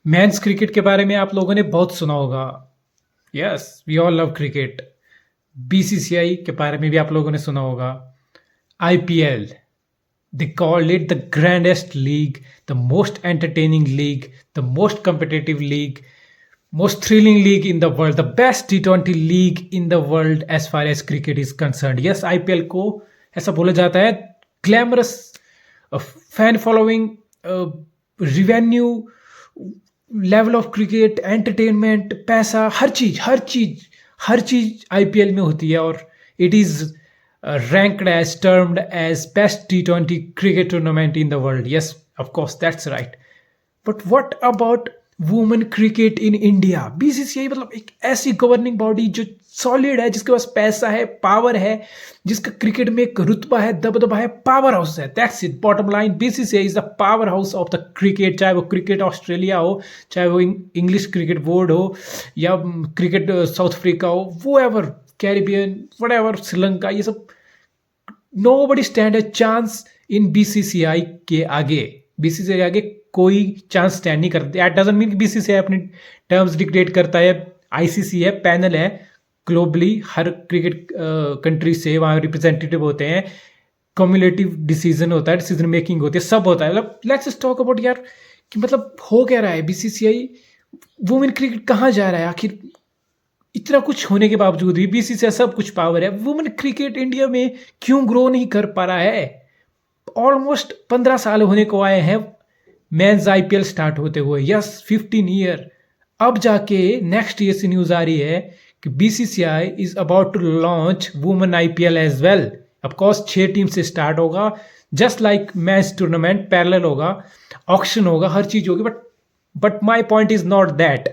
Men's cricket के बारे में आप लोगों ने बहुत सुना होगा। Yes, we all love cricket. BCCI के बारे में भी आप लोगों ने सुना होगा। IPL, they called it the grandest league, the most entertaining league, the most competitive league, most thrilling league in the world, the best T20 league in the world as far as cricket is concerned. Yes, IPL को ऐसा बोला जाता है glamorous fan following, revenue, level of cricket, entertainment, पैसा, हर चीज IPL में होती है। और it is ranked as termed as best T20 cricket tournament in the world. Yes, of course, that's right. But what about women cricket in India? BCCI मतलब एक ऐसी governing body जो सॉलिड है, जिसके पास पैसा है, पावर है, जिसका क्रिकेट में एक रुतबा है, दबदबा है, पावर हाउस है। That's it, bottom line. BCCI is the power house of the cricket. चाहे वो क्रिकेट ऑस्ट्रेलिया हो, चाहे वो इंग्लिश क्रिकेट बोर्ड हो, या क्रिकेट साउथ अफ्रीका हो, वो ever Caribbean, what ever, Sri Lanka, ये सब, nobody stand a chance in BCCI के आगे। बीसीसीआई के आगे कोई चांस स्टैंड नहीं करते। दैट डजंट मीन कि बीसीसीआई अपनी टर्म्स डिक्टेट करता है। आईसीसी है, पैनल है, ग्लोबली हर क्रिकेट कंट्री से वहाँ रिप्रेजेंटेटिव होते हैं, कम्युलेटिव डिसीजन होता है, डिसीजन मेकिंग होती है, सब होता है। मतलब लेट्स टॉक अबाउट यार कि मतलब हो क्या रहा है। बीसीसीआई वुमेन क्रिकेट कहाँ जा रहा है आखिर? इतना कुछ होने के बावजूद भी बीसीसीआई सब कुछ पावर है, वुमेन क्रिकेट इंडिया में क्यों ग्रो नहीं कर पा रहा है? ऑलमोस्ट 15 साल होने को आए हैं मेंस आईपीएल स्टार्ट होते हुए। Yes, 15 year. अब जाके नेक्स्ट ईयर से न्यूज आ रही है कि BCCI is about to launch women IPL as well. Of course 6 team से स्टार्ट होगा, just like men's tournament, parallel होगा, ऑक्शन होगा, हर चीज होगी। But my point is not that.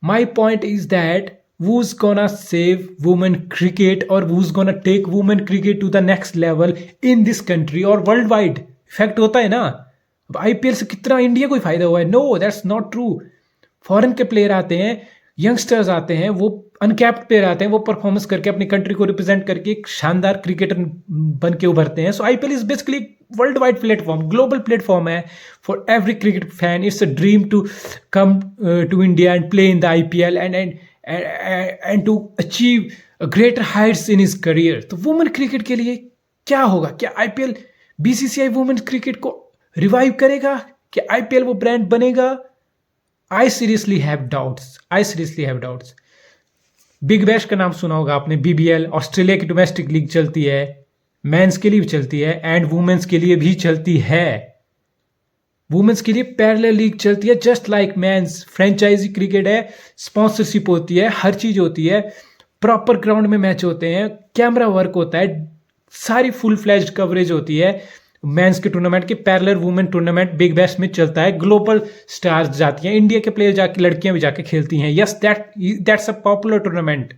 My point is that who's gonna save women cricket, or who's gonna take women cricket to the next level in this country or worldwide? Effect होता है ना। अब IPL से कितना India को फायदा हुआ है? No, that's not true. Foreign के प्लेयर आते हैं, यंगस्टर्स आते हैं, वो अनकैप्ड प्लेयर आते हैं, वो परफॉर्मेंस करके अपनी कंट्री को रिप्रेजेंट करके एक शानदार क्रिकेटर बन के उभरते हैं। So IPL is basically world wide platform, global platform है for every cricket fan. It's a dream to come to India and play in the IPL and to achieve greater heights in his career. तो women cricket के लिए क्या होगा? क्या IPL BCCI women cricket को revive करेगा? क्या IPL वो ब्रांड बनेगा? I seriously have doubts. Big bash का नाम सुना होगा आपने। बीबीएल ऑस्ट्रेलिया की डोमेस्टिक लीग चलती है, मेंस के लिए भी चलती है एंड वुमेन्स के लिए भी चलती है। वुमेन्स के लिए पैरेलल लीग चलती है, just like men's. Franchise cricket है, स्पॉन्सरशिप होती है, हर चीज होती है, प्रॉपर ग्राउंड में मैच होते हैं, कैमरा वर्क होता है, सारी फुल फ्लैज्ड कवरेज होती है। मेंस के टूर्नामेंट के parallel women tournament big bash में चलता है। ग्लोबल स्टार्स जाती हैं, इंडिया के प्लेयर जाके, लड़कियां भी जाके खेलती हैं। Yes, that's a popular tournament.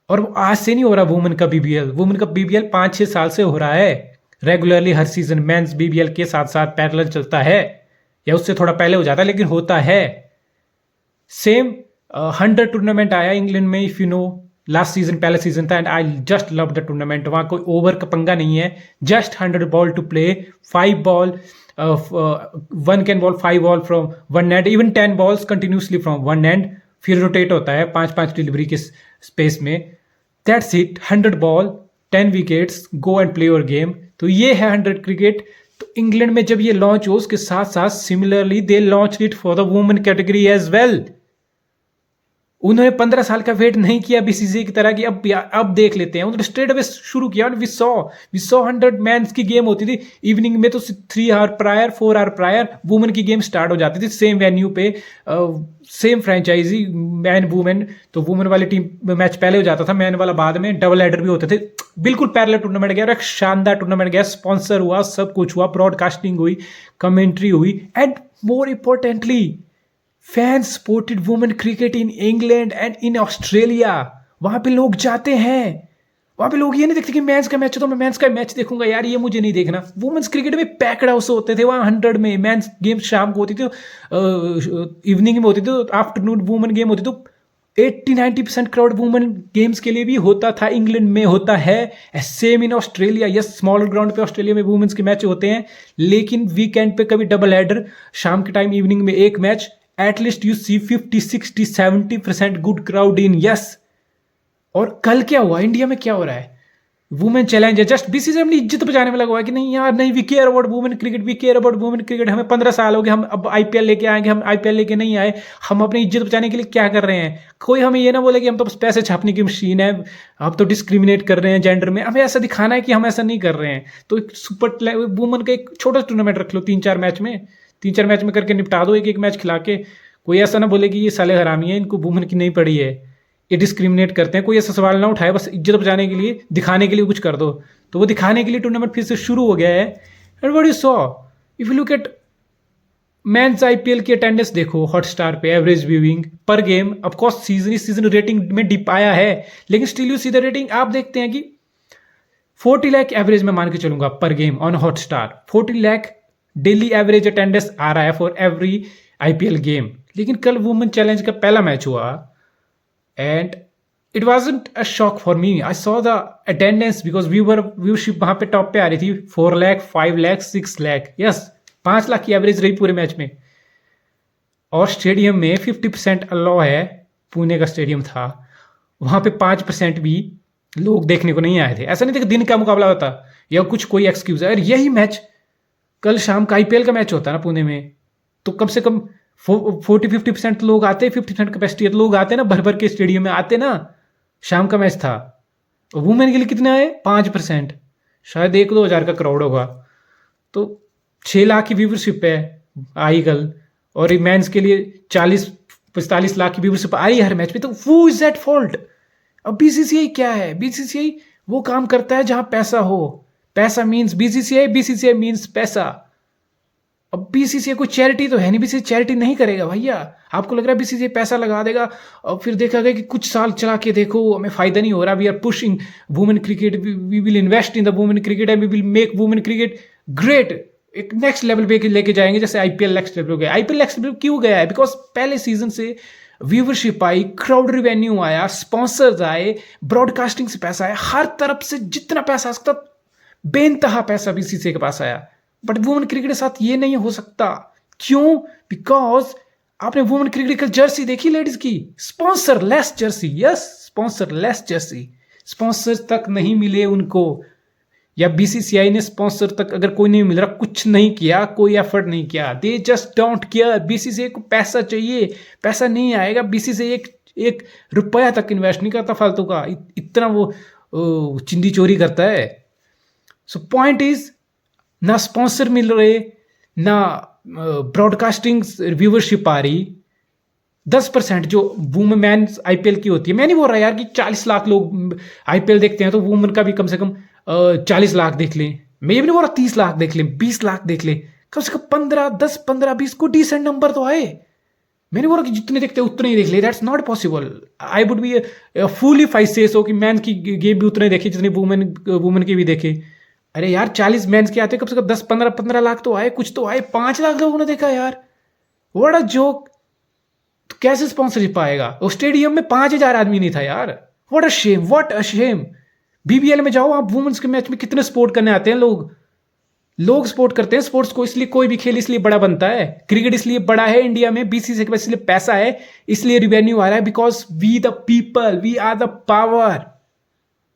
और आज से नहीं हो रहा वुमेन का बीबीएल। वुमेन का बीबीएल 5-6 साल से हो रहा है रेगुलरली, हर सीजन मेंस बीबीएल के साथ साथ पैरेलल चलता है, या उससे थोड़ा पहले हो जाता है, लेकिन होता है। सेम 100 टूर्नामेंट आया इंग्लैंड में, if you know, last season, पहला सीजन था, and I just love the tournament. वहां कोई ओवर का पंगा नहीं है, just 100 ball to play, 5 ball, 1 can ball 5 ball from 1 end, even 10 balls continuously from 1 end, फिर रोटेट होता है 5-5 डिलीवरी के स्पेस में। That's it, 100 ball, 10 wickets, go and play your game. तो ये है 100 क्रिकेट। तो इंग्लैंड में जब ये लॉन्च हो, उसके साथ साथ similarly they launch it for the women category as well. उन्होंने 15 साल का वेट नहीं किया बीसीसीआई की तरह कि अब देख लेते हैं। उन्होंने स्ट्रेट अवे शुरू किया। वी सॉ 100 मैंस की गेम होती थी इवनिंग में, तो 3 hour prior, 4 hour prior women की गेम स्टार्ट हो जाती थी, सेम वेन्यू पे, सेम फ्रेंचाइजी, मैन वुमेन। तो वुमेन वाली टीम मैच पहले हो जाता था, मैन वाला बाद में, डबल हेडर भी होते थे। बिल्कुल पैरेलल टूर्नामेंट गया और एक शानदार टूर्नामेंट गया। स्पॉन्सर हुआ, सब कुछ हुआ, ब्रॉडकास्टिंग हुई, कमेंट्री हुई, and more importantly fans supported women cricket in England and in Australia. वहां पे लोग जाते हैं, वहां पे लोग ये नहीं देखते कि मेंस का मैच हो तो मैं मेंस का मैच देखूंगा, यार ये मुझे नहीं देखना। वुमेन्स क्रिकेट में पैक्ड हाउस होते थे वहां 100 में। मेंस गेम शाम को होती थी, इवनिंग में होती थी, आफ्टरनून वुमेन गेम होती, तो 80-90% क्राउड वुमेन गेम्स के लिए भी होता था, इंग्लैंड में होता है। Same in Australia. Yes, smaller ground पे ऑस्ट्रेलिया में वुमेन्स के मैच होते हैं, लेकिन वीकेंड पे कभी डबल हेडर, शाम के टाइम, इवनिंग में एक match, at least you see 50, 60, 70% good crowd in, yes. और कल क्या हुआ, इंडिया में क्या हो रहा है, वुमेन चैलेंज है, जस्ट बीसीसीआई अपनी इज्जत बचाने में लगा हुआ है कि नहीं यार, नहीं, we care about women cricket, we care about women cricket, हमें 15 साल हो गए, हम अब आईपीएल लेके आएंगे, हम आईपीएल लेके नहीं आए, हम अपनी इज्जत बचाने के लिए क्या कर रहे हैं। कोई हमें ये ना बोले कि हम तो बस पैसे छापने की मशीन है, हम तो डिस्क्रिमिनेट कर रहे हैं जेंडर में, हमें ऐसा दिखाना है कि हम ऐसा नहीं कर रहे हैं। तो एक सुपर वुमेन का एक छोटा सा टूर्नामेंट रख लो, 3-4 मैच में करके निपटा दो, एक एक मैच खिला के। कोई ऐसा ना बोले कि ये साले हरामी है, इनको वुमेन की नहीं पड़ी है, ये डिस्क्रिमिनेट करते हैं। कोई ऐसा सवाल ना उठाए, बस इज्जत बचाने के लिए, दिखाने के लिए कुछ कर दो। तो वो दिखाने के लिए टूर्नामेंट फिर से शुरू हो गया है। And what you saw, if you look at men's IPL की अटेंडेंस देखो हॉटस्टार पे, average viewing per game, of course इस सीजन रेटिंग में डिप आया है, लेकिन still you see the rating, आप देखते हैं कि 40 लाख एवरेज में मान के चलूंगा पर game on Hotstar, 40 lakh daily average attendance आ रहा है फॉर एवरी आईपीएल गेम। लेकिन कल वुमेन चैलेंज का पहला मैच हुआ and it wasn't a shock for me. I saw the attendance because viewership वहां पे टॉप पे आ रही थी, 4 लाख, 5 लाख, 6 लाख, यस, 5 लाख की एवरेज रही पूरे मैच में। और स्टेडियम में 50% अलाउ है, पुणे का स्टेडियम था, वहां पे 5% भी लोग देखने को नहीं आए थे। ऐसा नहीं था कि दिन का मुकाबला होता या कुछ कोई एक्सक्यूज है। और यही मैच कल शाम का आईपीएल का मैच होता ना पुणे में, तो कम से कम 40-50% लोग आते, 50% कैपेसिटी लोग आते ना, भर भर के स्टेडियम में आते ना। शाम का मैच था, वुमेन के लिए कितने आए, 5%, शायद 1-2 हज़ार का क्राउड होगा, तो 6 लाख की व्यूवरशिप है आई कल। और मेंस के लिए 40-45 लाख की व्यूवरशिप आ रही है हर मैच में। तो वो इज दैट फॉल्ट। अब बीसीसीआई क्या है, बीसीसीआई वो काम करता है जहां पैसा हो, पैसा मीन्स बीसीसीआई, बीसीसीआई मीन्स पैसा। अब बीसीसीआई कोई चैरिटी तो है नहीं, बीसीसीआई चैरिटी नहीं करेगा भैया। आपको लग रहा है बीसीसीआई पैसा लगा देगा और फिर देखा गया कि कुछ साल चला के देखो हमें फायदा नहीं हो रहा, we are pushing women cricket, we will invest in the women cricket and we will make women cricket great, एक नेक्स्ट लेवल पे लेके जाएंगे, जैसे आईपीएल नेक्स्ट लेवल हो गया। आईपीएल नेक्स्ट लेवल क्यों गया है, बिकॉज पहले सीजन से व्यूवरशिप आई, क्राउड रिवेन्यू आया, स्पॉन्सर्स आए, ब्रॉडकास्टिंग से पैसा आया, हर तरफ से जितना पैसा आ सकता बेनतहा पैसा बीसीसीआई के पास आया। बट वुमेन क्रिकेट के साथ ये नहीं हो सकता। क्यों? बिकॉज आपने वुमेन क्रिकेट की जर्सी देखी लेडीज की, sponsor less Jersey, yes, sponsor less Jersey, sponsor तक नहीं मिले उनको, या बीसीसीआई ने स्पॉन्सर तक अगर कोई नहीं मिल रहा, कुछ नहीं किया, कोई एफर्ट नहीं किया, they just don't care. BCCI को पैसा चाहिए, पैसा नहीं आएगा, बीसीसीआई एक रुपया तक इन्वेस्ट नहीं करता फालतू का, इतना वो चिंदी चोरी करता है। सो पॉइंट इज, ना स्पॉन्सर मिल रहे, ना ब्रॉडकास्टिंग व्यूवरशिप आ रही। 10% जो वुमेन आईपीएल की होती है, मैं नहीं बोल रहा यार कि 40 लाख लोग आईपीएल देखते हैं तो वुमेन का भी कम से कम 40 लाख देख लें। मैं ये भी नहीं बोल रहा 30 लाख देख लें, 20 लाख देख लें, कम से कम 15-10-15-20 को डिसेंट नंबर तो आए। मैं नहीं बोल रहा कि जितने देखते हैं उतने ही देख ले, that's not possible. I would be full if I से सो कि मैन की गेम भी उतने देखे जितने वुमेन की भी देखे। अरे यार 40 मेंस के आते, कम से कम 10-15 लाख तो आए, कुछ तो आए, 5 लाख लोगों ने देखा यार, व्हाट अ जोक। तो कैसे स्पॉन्सरशिप आएगा? उस स्टेडियम में 5,000 आदमी नहीं था यार, what a shame, what a shame. BBL में जाओ आप, वुमेन्स के मैच में कितने सपोर्ट करने आते हैं लोग सपोर्ट करते हैं स्पोर्ट्स को, इसलिए कोई भी खेल इसलिए बड़ा बनता है। क्रिकेट इसलिए बड़ा है इंडिया में, बीसीसीआई के पास इसलिए पैसा है, इसलिए रिवेन्यू आ रहा है, because we the people, we are the power.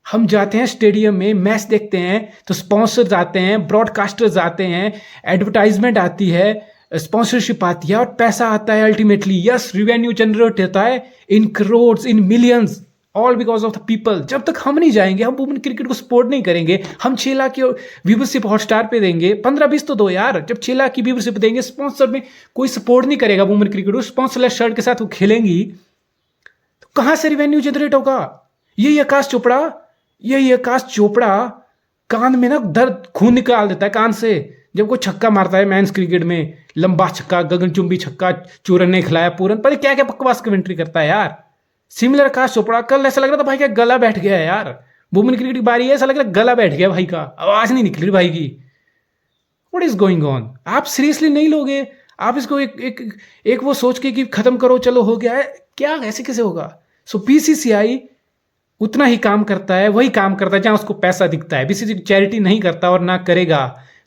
हम जाते हैं स्टेडियम में, मैच देखते हैं तो स्पॉन्सर्स आते हैं, ब्रॉडकास्टर्स आते हैं, एडवर्टाइजमेंट आती है, स्पॉन्सरशिप आती है और पैसा आता है अल्टीमेटली। यस, रिवेन्यू जनरेट होता है in crores, in millions, all because of the people. जब तक हम नहीं जाएंगे, हम वुमेन क्रिकेट को सपोर्ट नहीं करेंगे, हम 6 लाख की व्यूवरशिप हॉटस्टार पे देंगे, 15-20 तो दो यार, जब 6 लाख की व्यूवरशिप देंगे, स्पॉन्सर में कोई सपोर्ट नहीं करेगा वुमेन क्रिकेट को, स्पॉन्सरलेस शर्ट के साथ वो खेलेंगी, तो कहां से रिवेन्यू जनरेट होगा? यही आकाश चोपड़ा कान में ना दर्द, खून निकाल देता है कान से जब कोई छक्का मारता है मेंस क्रिकेट में, लंबा छक्का, गगनचुंबी छक्का, चूरन ने खिलाया पूरन, पर क्या क्या बकवास कमेंट्री करता है यार। सिमिलर आकाश चोपड़ा, कल ऐसा लग रहा था भाई का गला बैठ गया है यार, वुमेन क्रिकेट की बारी है, ऐसा लग रहा है गला बैठ गया भाई का, आवाज नहीं निकल रही भाई की। What is going on? आप सीरियसली नहीं लोगे? आप इसको एक वो सोच के कि खत्म करो, चलो हो गया है, क्या ऐसे कैसे होगा? सो बीसीसीआई उतना ही काम करता है, वही काम करता है जहां उसको पैसा दिखता है। बीसीसीआई चैरिटी नहीं करता और ना करेगा।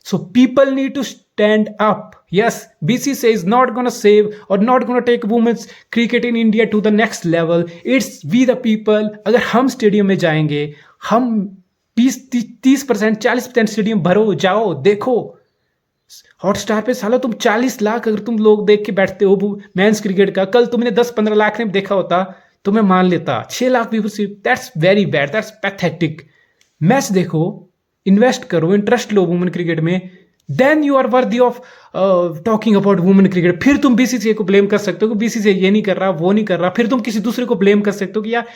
So people need to stand up. Yes, BCCI is not going to save or not going to take women's cricket in India to the next level. It's we the people. अगर हम stadium में जाएंगे, हम 20-30%, 40% stadium भरो, जाओ देखो। Hotstar पे साला तुम 40 लाख अगर तुम लोग देख के बैठते हो मेंस क्रिकेट का, कल तुमने 10-15 लाख ने देखा होता तो मैं मान लेता। 6 lakh viewership, that's very bad, that's pathetic. Match देखो, इन्वेस्ट करो, इंटरेस्ट लो वुमेन क्रिकेट में, then you are worthy of talking about women cricket. फिर तुम बीसीसीआई को ब्लेम कर सकते हो कि बीसीसीआई ये नहीं कर रहा, वो नहीं कर रहा। फिर तुम किसी दूसरे को ब्लेम कर सकते हो कि यार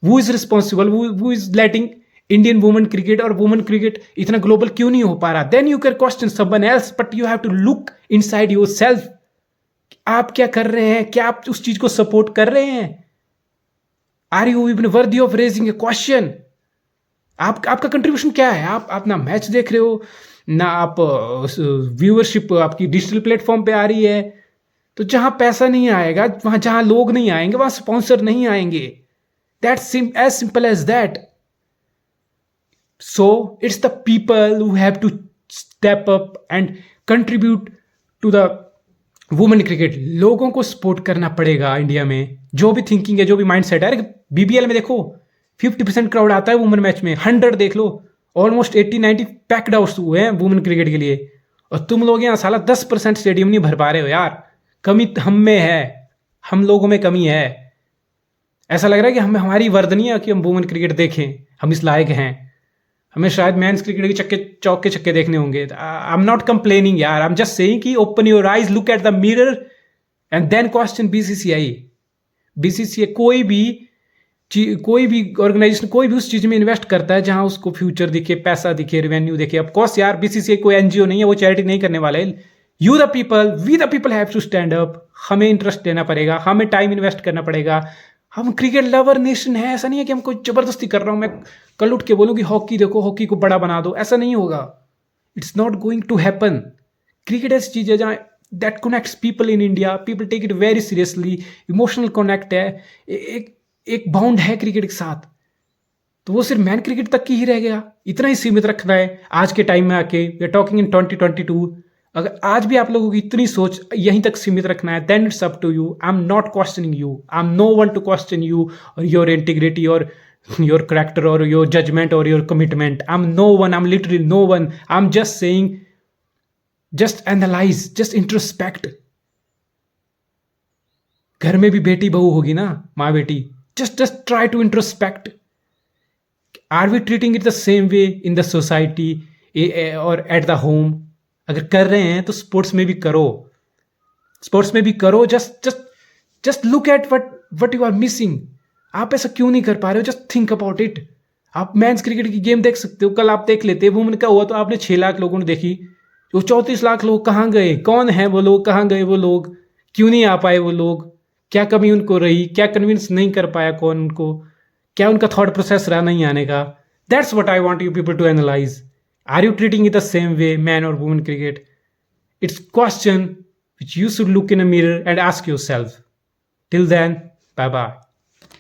वो इज रिस्पॉन्सिबल, वो is letting Indian women cricket और वुमेन क्रिकेट इतना ग्लोबल क्यों नहीं हो पा रहा। Then you can question someone else, but you have to look inside yourself. आप क्या कर रहे हैं? क्या आप उस चीज को सपोर्ट कर रहे हैं? Are you even worthy of raising a question? आपका कंट्रीब्यूशन क्या है? आप ना मैच देख रहे हो, ना आप व्यूअरशिप आपकी डिजिटल प्लेटफॉर्म पे आ रही है। तो जहां पैसा नहीं आएगा, वहां जहां लोग नहीं आएंगे, वहां स्पॉन्सर नहीं आएंगे। That's as simple as that. So it's the people who have to step up and contribute to the women cricket. लोगों को सपोर्ट करना पड़ेगा इंडिया में, जो भी थिंकिंग है, जो भी माइंड सेट है। बीबीएल में देखो 50% क्राउड आता है वुमेन मैच में, 100 देख लो, ऑलमोस्ट 80-90 पैक्ड हाउस हुए हैं वुमेन क्रिकेट के लिए। और तुम लोग यहाँ साला 10% स्टेडियम नहीं भर पा रहे हो यार। कमी हम में है, हम लोगों में कमी है। ऐसा लग रहा है कि हमारी वर्द नहीं है कि हम वुमेन क्रिकेट देखें, हम इस लायक हैं। हमें शायद मेंस क्रिकेट के चौके छक्के देखने होंगे। आई एम नॉट कंप्लेनिंग यार, आई एम जस्ट सेइंग कि open your eyes, look at the mirror and then question BCCI. BCCI कोई भी ऑर्गेनाइजेशन कोई भी उस चीज में इन्वेस्ट करता है जहां उसको फ्यूचर दिखे, पैसा दिखे, रेवेन्यू दिखे। ऑफ कोर्स यार, बीसीसीआई कोई एनजीओ नहीं है, वो चैरिटी नहीं करने वाला है। You the people, we the people have to stand up. हमें इंटरेस्ट देना पड़ेगा, हमें टाइम इन्वेस्ट करना पड़ेगा। हम क्रिकेट लवर नेशन है, ऐसा नहीं है कि हम कोई जबरदस्ती कर रहा हूं। मैं कल उठ के बोलूं कि हॉकी देखो, हॉकी को बड़ा बना दो, ऐसा नहीं होगा। It's not going to happen. Cricket ऐसी चीज है जहां that connects people in India. People take it very seriously, emotional connect है, एक बाउंड है क्रिकेट के साथ। तो वो सिर्फ मैन क्रिकेट तक की ही रह गया, इतना ही सीमित रखना है आज के टाइम में आके। We are talking in 2022। अगर आज भी आप लोगों की इतनी सोच यहीं तक सीमित रखना है, then it's up to you. I am not questioning you, I am no one to question you और योर इंटीग्रिटी और your character or your judgment or your commitment. I'm no one, I'm literally no one. I'm just saying, just analyze, just introspect. घर में भी बेटी बहू होगी ना, माँ बेटी, just try to introspect. Are we treating it the same way in the society or at the home? अगर कर रहे हैं तो स्पोर्ट्स में भी करो, स्पोर्ट्स में भी करो। just look at what you are missing. आप ऐसा क्यों नहीं कर पा रहे हो? Just think about it. आप मेंस क्रिकेट की गेम देख सकते हो, कल आप देख लेते। वुमेन का हुआ तो आपने 6 लाख लोगों ने देखी, वो 34 लाख लोग कहाँ गए? कौन है वो लोग? कहाँ गए वो लोग? क्यों नहीं आ पाए वो लोग? क्या कमी उनको रही? क्या कन्विंस नहीं कर पाया कौन उनको? क्या उनका थॉट प्रोसेस रहा नहीं आने का? That's what I want you people to analyse. Are you treating it the same way, man और women cricket? It's question which you should look in a mirror and ask yourself. Till then, bye bye.